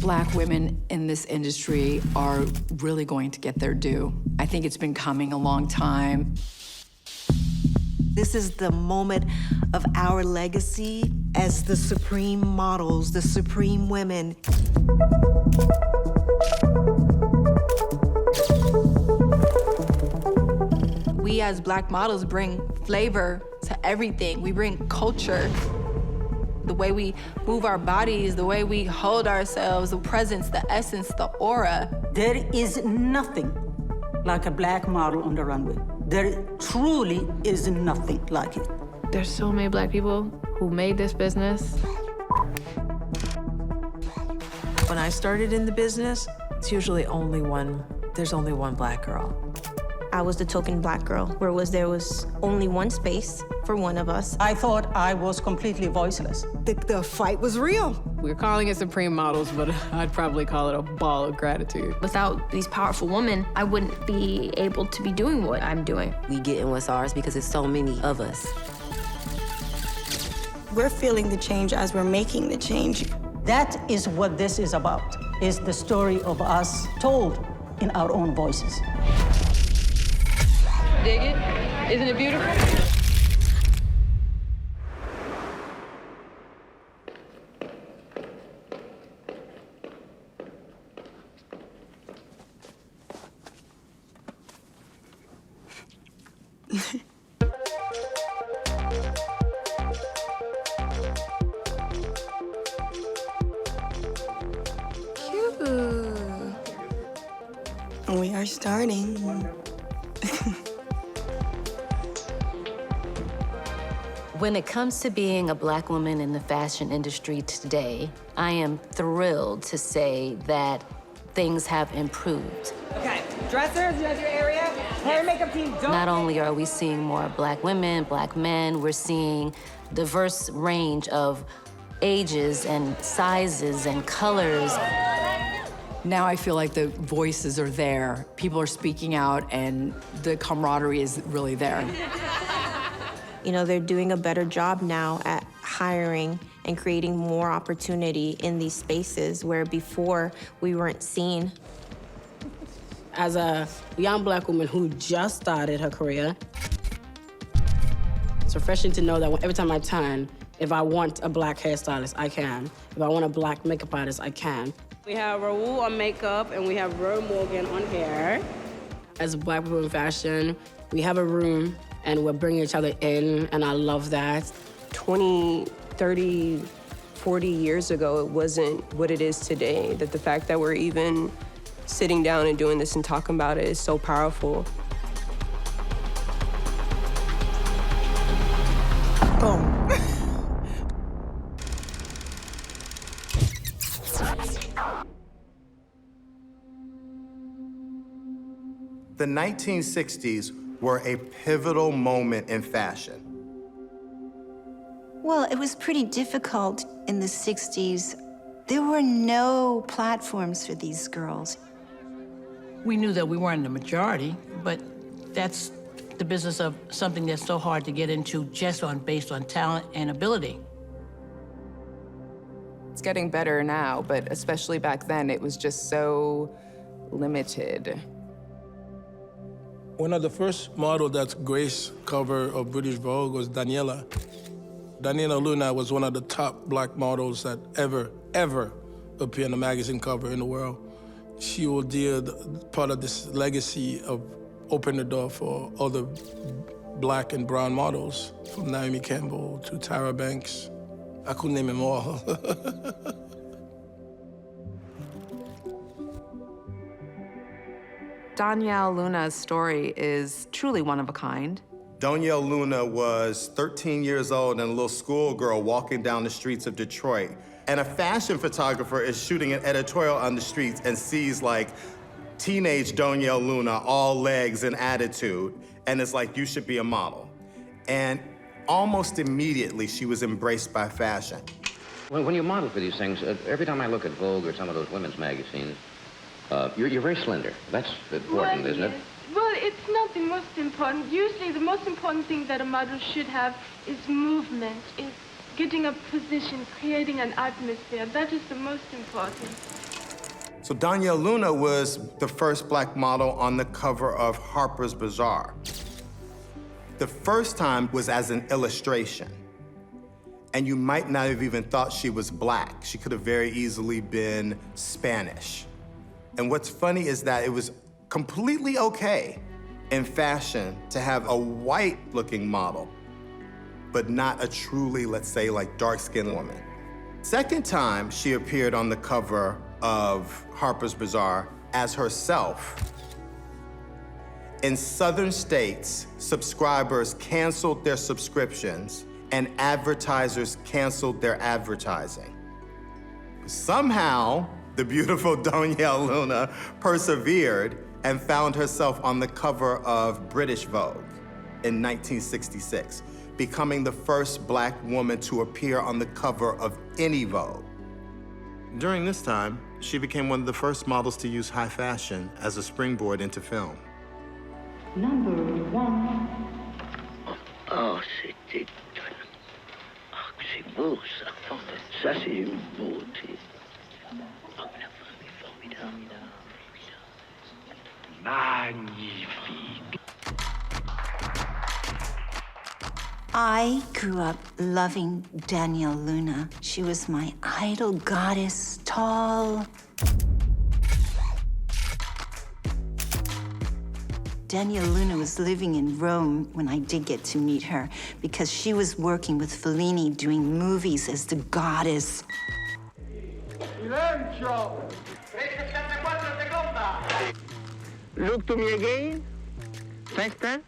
Black women in this industry are really going to get their due. I think it's been coming a long time. This is the moment of our legacy as the supreme models, the supreme women. We as Black models bring flavor to everything. We bring culture. The way we move our bodies, the way we hold ourselves, the presence, the essence, the aura. There is nothing like a Black model on the runway. There truly is nothing like it. There's so many Black people who made this business. When I started in the business, it's usually there's only one Black girl. I was the token Black girl, there was only one space for one of us. I thought I was completely voiceless. The fight was real. We're calling it Supreme Models, but I'd probably call it a ball of gratitude. Without these powerful women, I wouldn't be able to be doing what I'm doing. We getting what's ours because there's so many of us. We're feeling the change as we're making the change. That is what this is about, is the story of us told in our own voices. Dig it? Isn't it beautiful? Cute. We are starting. When it comes to being a Black woman in the fashion industry today, I am thrilled to say that things have improved. Okay, dressers, you have your area. Hair and makeup team, don't. Not only are we seeing more Black women, Black men, we're seeing diverse range of ages and sizes and colors. Now I feel like the voices are there. People are speaking out, and the camaraderie is really there. You know, they're doing a better job now at hiring and creating more opportunity in these spaces where before we weren't seen. As a young Black woman who just started her career, it's refreshing to know that every time I turn, if I want a Black hairstylist, I can. If I want a Black makeup artist, I can. We have Raul on makeup and we have Rose Morgan on hair. As Black people in fashion, we have a room and we're bringing each other in, and I love that. 20, 30, 40 years ago, it wasn't what it is today. That the fact that we're even sitting down and doing this and talking about it is so powerful. Boom. The 1960s were a pivotal moment in fashion. Well, it was pretty difficult in the 60s. There were no platforms for these girls. We knew that we weren't the majority, but that's the business of something that's so hard to get into just based on talent and ability. It's getting better now, but especially back then, it was just so limited. One of the first models that graced cover of British Vogue was Donyale. Donyale Luna was one of the top Black models that ever appeared on a magazine cover in the world. She will deal part of this legacy of opening the door for other Black and brown models, from Naomi Campbell to Tyra Banks. I couldn't name them all. Donyale Luna's story is truly one of a kind. Donyale Luna was 13 years old and a little schoolgirl walking down the streets of Detroit. And a fashion photographer is shooting an editorial on the streets and sees like teenage Donyale Luna, all legs and attitude, and it's like, you should be a model. And almost immediately, she was embraced by fashion. When you model for these things, every time I look at Vogue or some of those women's magazines, you're very slender. That's important, isn't it? Well, it's not the most important. Usually the most important thing that a model should have is movement, is getting a position, creating an atmosphere. That is the most important. So Donyale Luna was the first black model on the cover of Harper's Bazaar. The first time was as an illustration. And you might not have even thought she was black. She could have very easily been Spanish. And what's funny is that it was completely okay in fashion to have a white-looking model, but not a truly, let's say, like dark-skinned woman. Second time she appeared on the cover of Harper's Bazaar as herself. In southern states, subscribers canceled their subscriptions and advertisers canceled their advertising. Somehow, the beautiful Donyale Luna persevered and found herself on the cover of British Vogue in 1966, becoming the first black woman to appear on the cover of any Vogue. During this time, she became one of the first models to use high fashion as a springboard into film. Number 1. Oh, c'était... Oh, c'est beau, ça. Ça, c'est une beauté. Oh, la femme est formidable. Magnifique. I grew up loving Donyale Luna. She was my idol goddess, tall. Donyale Luna was living in Rome when I did get to meet her because she was working with Fellini doing movies as the goddess. Silenzio! Look to me again. Next time.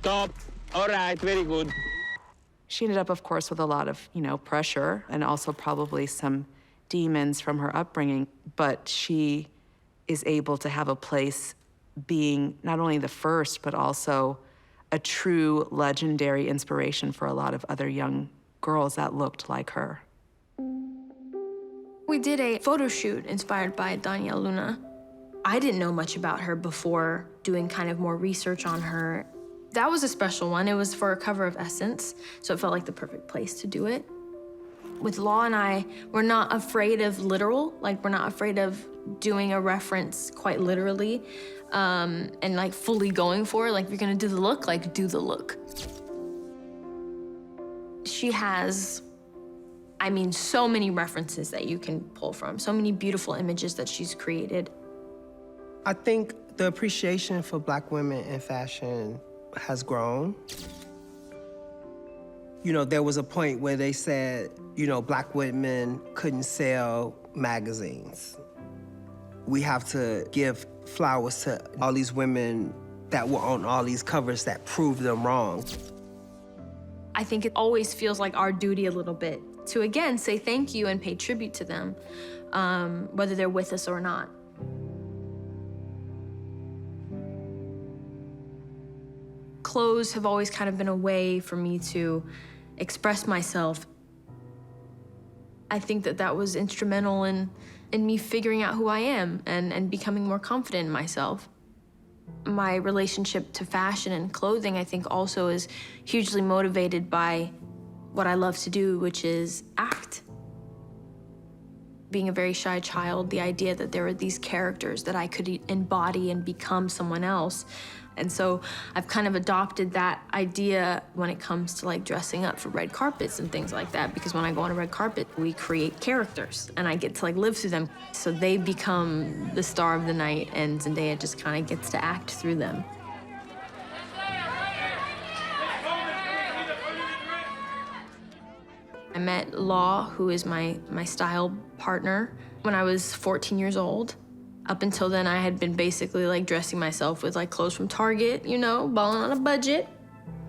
Stop. All right, very good. She ended up, of course, with a lot of, pressure and also probably some demons from her upbringing, but she is able to have a place being not only the first, but also a true legendary inspiration for a lot of other young girls that looked like her. We did a photo shoot inspired by Donyale Luna. I didn't know much about her before doing kind of more research on her. That was a special one. It was for a cover of Essence, so it felt like the perfect place to do it. With Law and I, we're not afraid of literal, we're not afraid of doing a reference quite literally and fully going for it. If you're gonna do the look, do the look. She has, so many references that you can pull from, so many beautiful images that she's created. I think the appreciation for Black women in fashion has grown. There was a point where they said, Black women couldn't sell magazines. We have to give flowers to all these women that were on all these covers that proved them wrong. I think it always feels like our duty a little bit to, again, say thank you and pay tribute to them, whether they're with us or not. Clothes have always kind of been a way for me to express myself. I think that was instrumental in me figuring out who I am and becoming more confident in myself. My relationship to fashion and clothing, I think, also is hugely motivated by what I love to do, which is act. Being a very shy child, the idea that there were these characters that I could embody and become someone else. And so I've kind of adopted that idea when it comes to dressing up for red carpets and things like that, because when I go on a red carpet, we create characters and I get to live through them. So they become the star of the night and Zendaya just kind of gets to act through them. I met Law, who is my style partner, when I was 14 years old. Up until then, I had been basically dressing myself with clothes from Target, balling on a budget.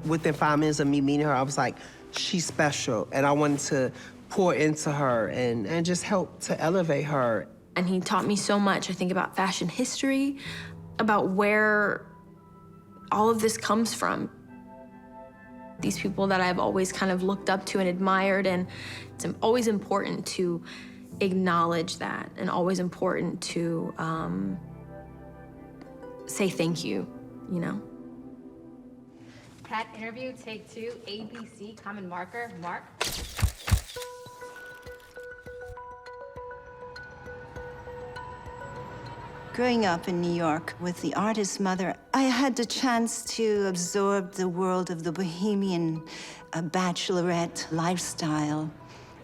Within 5 minutes of me meeting her, I was like, she's special. And I wanted to pour into her and just help to elevate her. And he taught me so much, I think, about fashion history, about where all of this comes from. These people that I've always kind of looked up to and admired, and it's always important to acknowledge that, and always important to say thank you, Pat interview, take 2, ABC, common marker, mark. Growing up in New York with the artist mother, I had the chance to absorb the world of the bohemian bachelorette lifestyle.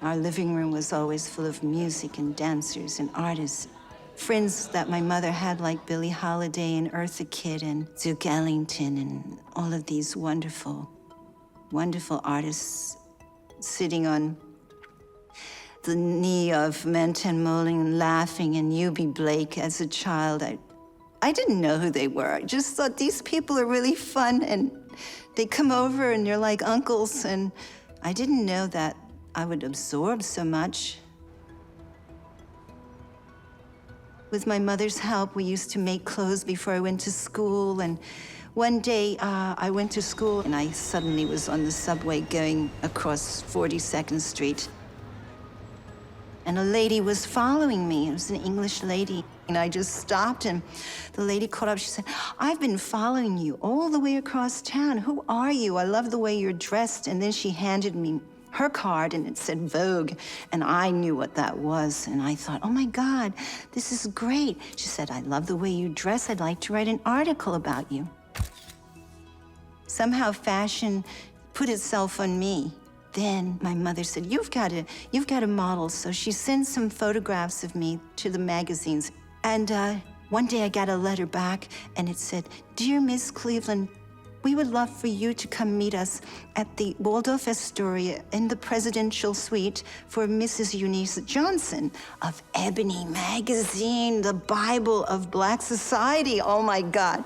Our living room was always full of music and dancers and artists. Friends that my mother had, like Billie Holiday and Eartha Kitt and Duke Ellington and all of these wonderful, wonderful artists sitting on the knee of Menton Moling and laughing, and Eubie Blake as a child. I didn't know who they were. I just thought these people are really fun, and they come over and they're like uncles, and I didn't know that I would absorb so much. With my mother's help, we used to make clothes before I went to school, and one day I went to school and I suddenly was on the subway going across 42nd Street. And a lady was following me. It was an English lady. And I just stopped, and the lady caught up. She said, "I've been following you all the way across town. Who are you? I love the way you're dressed." And then she handed me her card, and it said Vogue. And I knew what that was. And I thought, oh my God, this is great. She said, "I love the way you dress. I'd like to write an article about you." Somehow fashion put itself on me. Then my mother said, you've got to model. So she sent some photographs of me to the magazines. And one day I got a letter back, and it said, "Dear Miss Cleveland, we would love for you to come meet us at the Waldorf Astoria in the presidential suite for Mrs. Eunice Johnson of Ebony magazine, the Bible of Black society." Oh my God.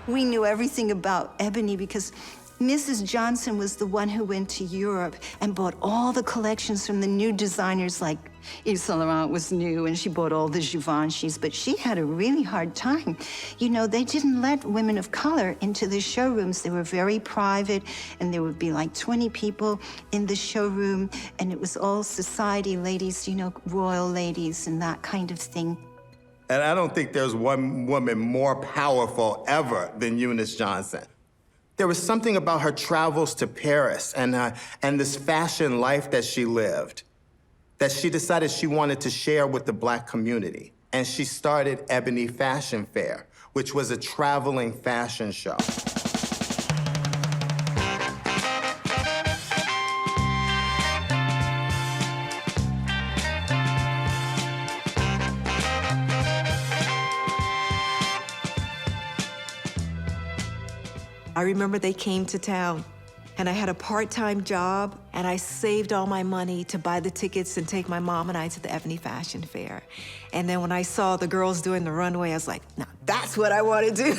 We knew everything about Ebony because Mrs. Johnson was the one who went to Europe and bought all the collections from the new designers, like Yves Saint Laurent was new, and she bought all the Givenchy's, but she had a really hard time. You know, they didn't let women of color into the showrooms. They were very private, and there would be like 20 people in the showroom, and it was all society ladies, you know, royal ladies and that kind of thing. And I don't think there's one woman more powerful ever than Eunice Johnson. There was something about her travels to Paris and this fashion life that she lived that she decided she wanted to share with the Black community. And she started Ebony Fashion Fair, which was a traveling fashion show. I remember they came to town, and I had a part-time job, and I saved all my money to buy the tickets and take my mom and I to the Ebony Fashion Fair. And then when I saw the girls doing the runway, I was like, now that's what I want to do.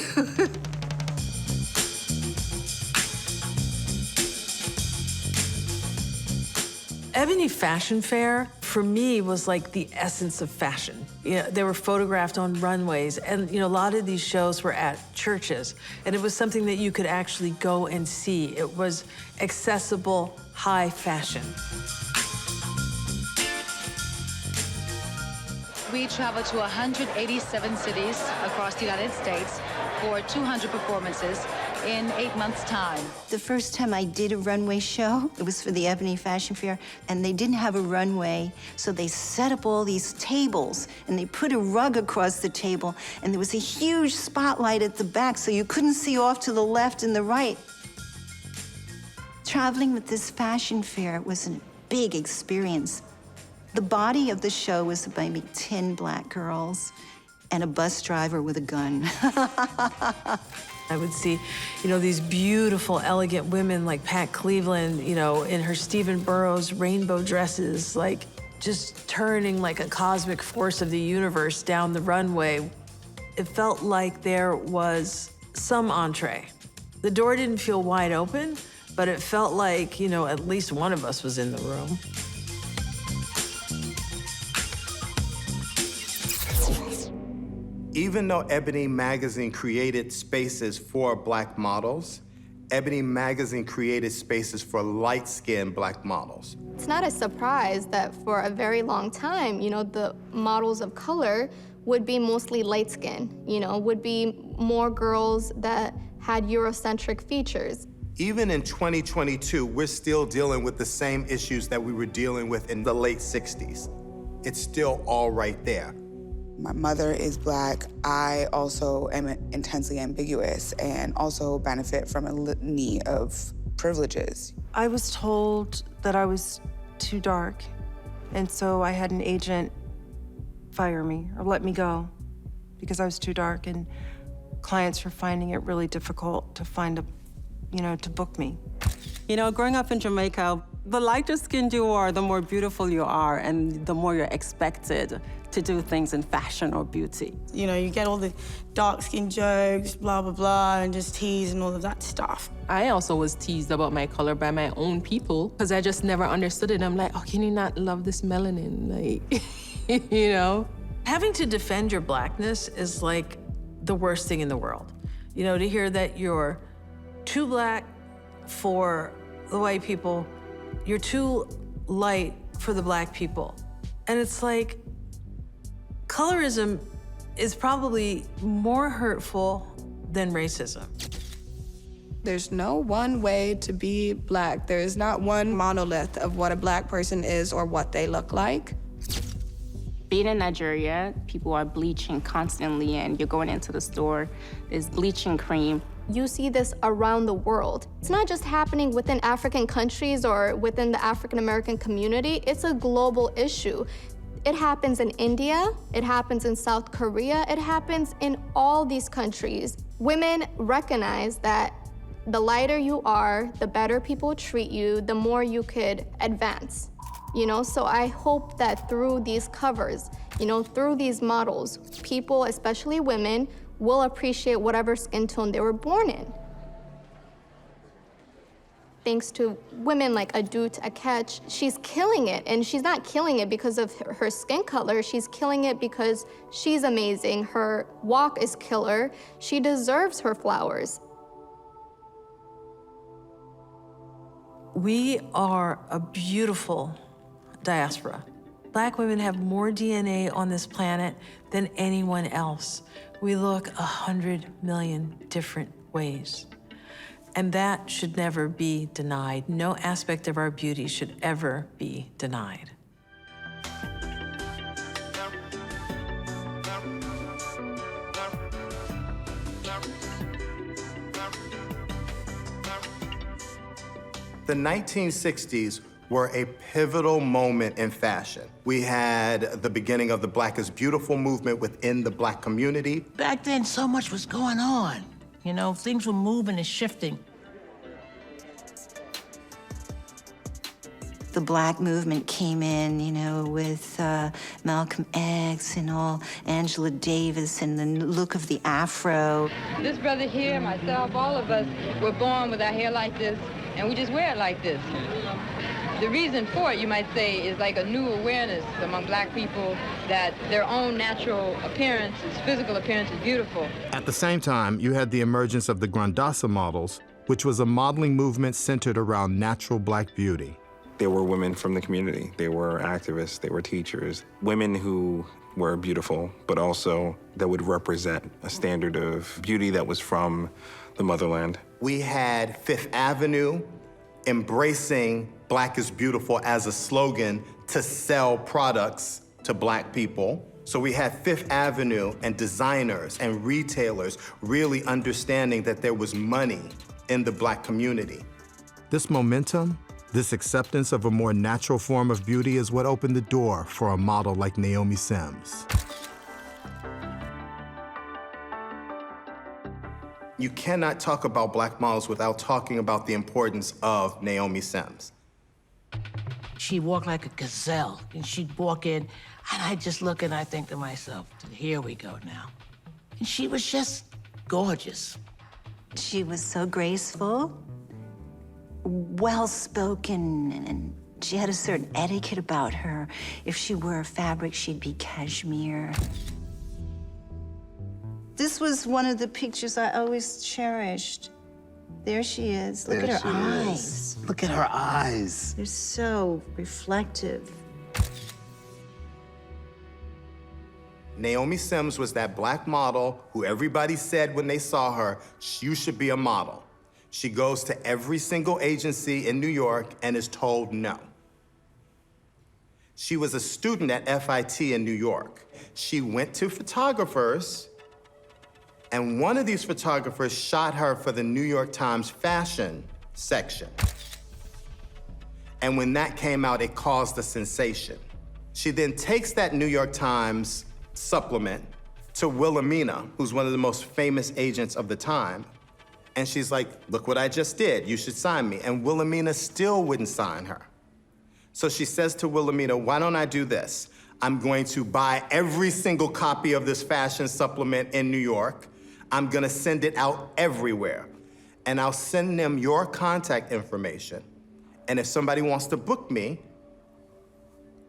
Ebony Fashion Fair, for me, was like the essence of fashion. You know, they were photographed on runways, and you know, a lot of these shows were at churches, and it was something that you could actually go and see. It was accessible, high fashion. We traveled to 187 cities across the United States for 200 performances in 8 months' time. The first time I did a runway show, it was for the Ebony Fashion Fair, and they didn't have a runway, so they set up all these tables, and they put a rug across the table, and there was a huge spotlight at the back, so you couldn't see off to the left and the right. Traveling with this fashion fair was a big experience. The body of the show was maybe 10 Black girls and a bus driver with a gun. I would see, you know, these beautiful, elegant women like Pat Cleveland, you know, in her Stephen Burrows rainbow dresses, like just turning like a cosmic force of the universe down the runway. It felt like there was some entree. The door didn't feel wide open, but it felt like, you know, at least one of us was in the room. Even though Ebony magazine created spaces for Black models, Ebony magazine created spaces for light-skinned Black models. It's not a surprise that for a very long time, you know, the models of color would be mostly light-skinned, you know, would be more girls that had Eurocentric features. Even in 2022, we're still dealing with the same issues that we were dealing with in the late 60s. It's still all right there. My mother is Black. I also am intensely ambiguous and also benefit from a litany of privileges. I was told that I was too dark, and so I had an agent fire me or let me go because I was too dark, and clients were finding it really difficult to find to book me. You know, growing up in Jamaica, the lighter skinned you are, the more beautiful you are, and the more you're expected to do things in fashion or beauty. You know, you get all the dark-skinned jokes, blah, blah, blah, and just tease and all of that stuff. I also was teased about my color by my own people because I just never understood it. I'm like, oh, can you not love this melanin? Like, you know? Having to defend your Blackness is like the worst thing in the world. You know, to hear that you're too Black for the white people, you're too light for the Black people. And it's like, colorism is probably more hurtful than racism. There's no one way to be Black. There is not one monolith of what a Black person is or what they look like. Being in Nigeria, people are bleaching constantly, and you're going into the store, there's bleaching cream. You see this around the world. It's not just happening within African countries or within the African American community, it's a global issue. It happens in India, it happens in South Korea, it happens in all these countries. Women recognize that the lighter you are, the better people treat you, the more you could advance. You know, so I hope that through these covers, you know, through these models, people, especially women, will appreciate whatever skin tone they were born in. Thanks to women like Ajudha, she's killing it, and she's not killing it because of her skin color, she's killing it because she's amazing, her walk is killer, she deserves her flowers. We are a beautiful diaspora. Black women have more DNA on this planet than anyone else. We look 100 million different ways. And that should never be denied. No aspect of our beauty should ever be denied. The 1960s were a pivotal moment in fashion. We had the beginning of the Black is Beautiful movement within the Black community. Back then, so much was going on. You know, things were moving and shifting. The Black movement came in, you know, with Malcolm X and all, Angela Davis and the look of the Afro. This brother here, myself, all of us were born with our hair like this, and we just wear it like this. The reason for it, you might say, is like a new awareness among Black people that their own natural appearance, physical appearance is beautiful. At the same time, you had the emergence of the Grandassa models, which was a modeling movement centered around natural Black beauty. There were women from the community. They were activists, they were teachers, women who were beautiful, but also that would represent a standard of beauty that was from the motherland. We had Fifth Avenue embracing Black is Beautiful as a slogan to sell products to Black people. So we had Fifth Avenue and designers and retailers really understanding that there was money in the Black community. This momentum, this acceptance of a more natural form of beauty is what opened the door for a model like Naomi Sims. You cannot talk about Black models without talking about the importance of Naomi Sims. She'd walk like a gazelle, and she'd walk in, and I'd just look and I think to myself, here we go now. And she was just gorgeous. She was so graceful, well-spoken, and she had a certain etiquette about her. If she wore a fabric, she'd be cashmere. This was one of the pictures I always cherished. There she is. Look at her eyes. Look at her eyes. They're so reflective. Naomi Sims was that Black model who everybody said when they saw her, you should be a model. She goes to every single agency in New York and is told no. She was a student at FIT in New York. She went to photographers, and one of these photographers shot her for the New York Times fashion section. And when that came out, it caused a sensation. She then takes that New York Times supplement to Wilhelmina, who's one of the most famous agents of the time. And she's like, look what I just did, you should sign me. And Wilhelmina still wouldn't sign her. So she says to Wilhelmina, why don't I do this? I'm going to buy every single copy of this fashion supplement in New York. I'm gonna send it out everywhere. And I'll send them your contact information. And if somebody wants to book me,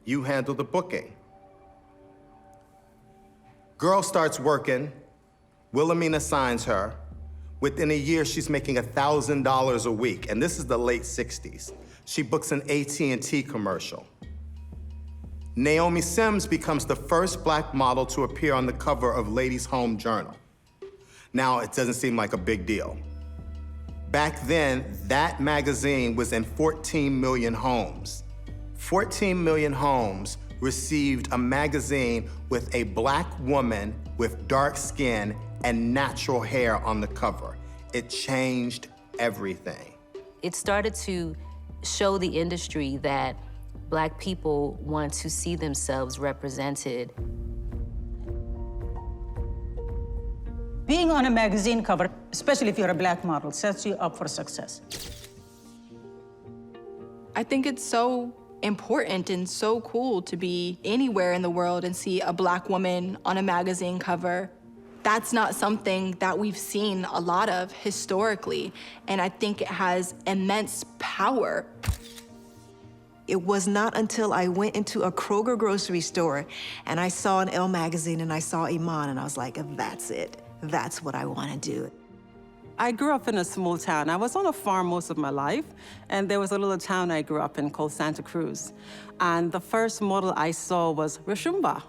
you handle the booking. Girl starts working, Wilhelmina signs her. Within a year, she's making $1,000 a week, and this is the late 60s. She books an AT&T commercial. Naomi Sims becomes the first Black model to appear on the cover of Ladies' Home Journal. Now, it doesn't seem like a big deal. Back then, that magazine was in 14 million homes. 14 million homes received a magazine with a Black woman with dark skin and natural hair on the cover. It changed everything. It started to show the industry that Black people want to see themselves represented. Being on a magazine cover, especially if you're a Black model, sets you up for success. I think it's so important and so cool to be anywhere in the world and see a Black woman on a magazine cover. That's not something that we've seen a lot of historically, and I think it has immense power. It was not until I went into a Kroger grocery store and I saw an Elle magazine and I saw Iman, and I was like, that's it. That's what I want to do. I grew up in a small town. I was on a farm most of my life, and there was a little town I grew up in called Santa Cruz. And the first model I saw was Rishumba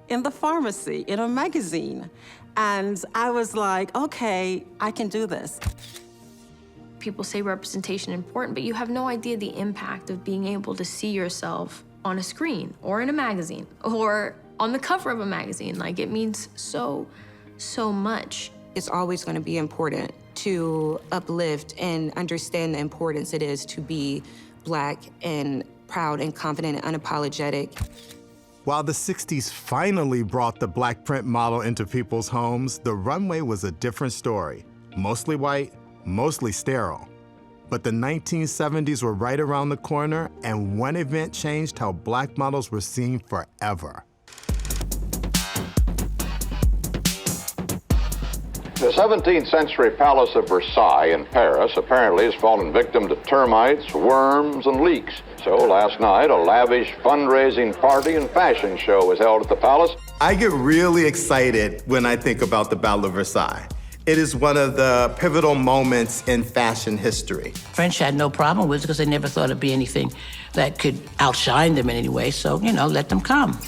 in the pharmacy, in a magazine. And I was like, okay, I can do this. People say representation is important, but you have no idea the impact of being able to see yourself on a screen or in a magazine or on the cover of a magazine. Like, it means so much. It's always going to be important to uplift and understand the importance it is to be Black and proud and confident and unapologetic. While the 60s finally brought the Black print model into people's homes, the runway was a different story. Mostly white, mostly sterile. But the 1970s were right around the corner, and one event changed how Black models were seen forever. The 17th century Palace of Versailles in Paris apparently has fallen victim to termites, worms, and leaks. So last night, a lavish fundraising party and fashion show was held at the palace. I get really excited when I think about the Battle of Versailles. It is one of the pivotal moments in fashion history. French had no problem with it because they never thought it'd be anything that could outshine them in any way. So, let them come.